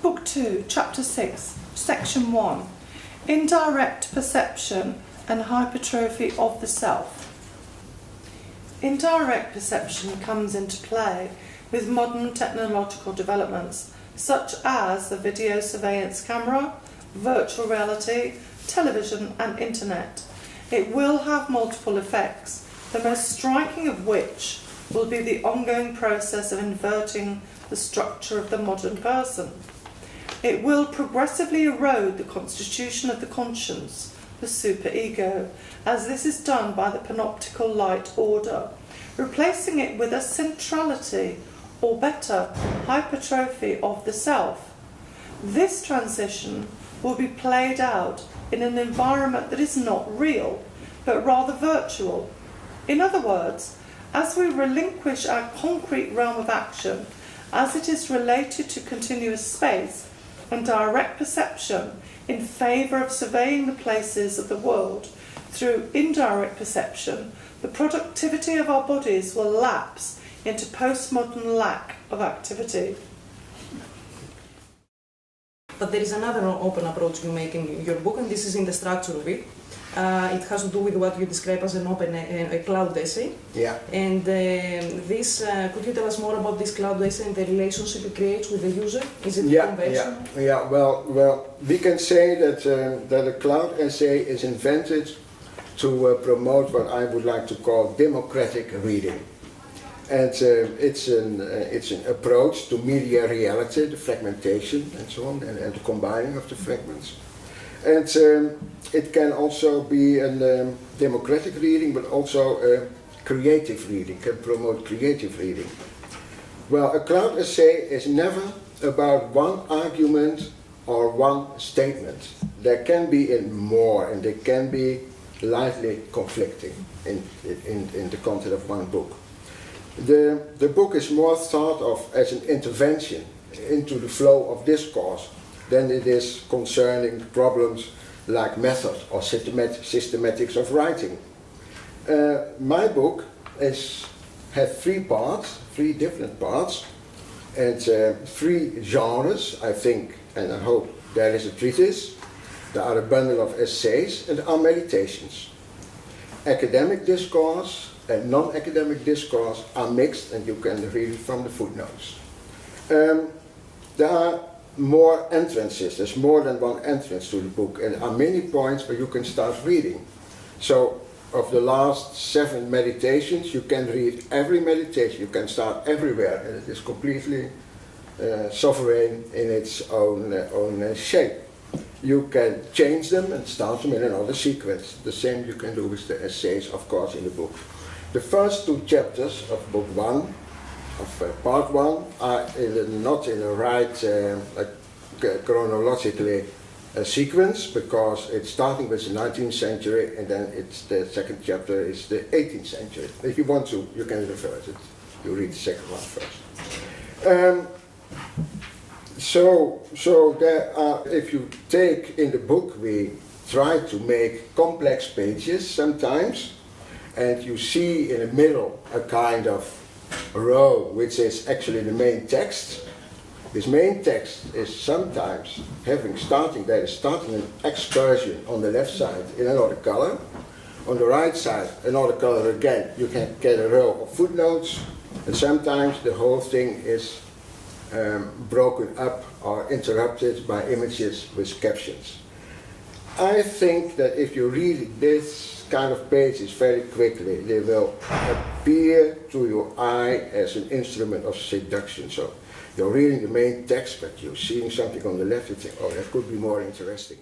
Book 2, Chapter 6, Section 1, Indirect Perception and Hypertrophy of the Self. Indirect perception comes into play with modern technological developments such as the video surveillance camera, virtual reality, television and internet. It will have multiple effects, the most striking of which will be the ongoing process of inverting the structure of the modern person. It will progressively erode the constitution of the conscience, the superego, as this is done by the panoptical light order, replacing it with a centrality, or better, hypertrophy of the self. This transition will be played out in an environment that is not real, but rather virtual. In other words, as we relinquish our concrete realm of action, as it is related to continuous space and direct perception in favour of surveying the places of the world through indirect perception, the productivity of our bodies will lapse into postmodern lack of activity. But there is another open approach you make in your book, and this is in the structure of it. It has to do with what you describe as a cloud essay. Yeah. And could you tell us more about this cloud essay and the relationship it creates with the user? Is it conventional? Yeah. Well, we can say that a cloud essay is invented to promote what I would like to call democratic reading. And it's an approach to media reality, the fragmentation and so on, and the combining of the fragments. And it can also be a democratic reading, but also a creative reading, can promote creative reading. Well, a cloud essay is never about one argument or one statement. There can be more, and they can be lightly conflicting in the content of one book. The book is more thought of as an intervention into the flow of discourse than it is concerning problems like method or systematics of writing. My book has three different parts, and three genres, I think, and I hope. There is a treatise, there are a bundle of essays, and there are meditations. Academic discourse and non-academic discourse are mixed, and you can read it from the footnotes. There are more entrances, there's more than one entrance to the book, and there are many points where you can start reading. So, of the last 7 meditations, you can read every meditation, you can start everywhere, and it is completely sovereign in its own shape. You can change them and start them in another sequence. The same you can do with the essays, of course, in the book. The first 2 chapters of book 1, of part 1, are not in a right chronologically sequence, because it's starting with the 19th century and then the second chapter is the 18th century. If you want to, you can refer to it. You read the second one first. So there are, if you take in the book, we try to make complex pages sometimes, and you see in the middle a kind of row which is actually the main text. This main text is sometimes starting an excursion on the left side in another color. On the right side, another color again. You can get a row of footnotes, and sometimes the whole thing is broken up or interrupted by images with captions. I think that if you read this kind of pages very quickly, they will appear to your eye as an instrument of seduction. So you're reading the main text, but you're seeing something on the left, you think, oh, that could be more interesting.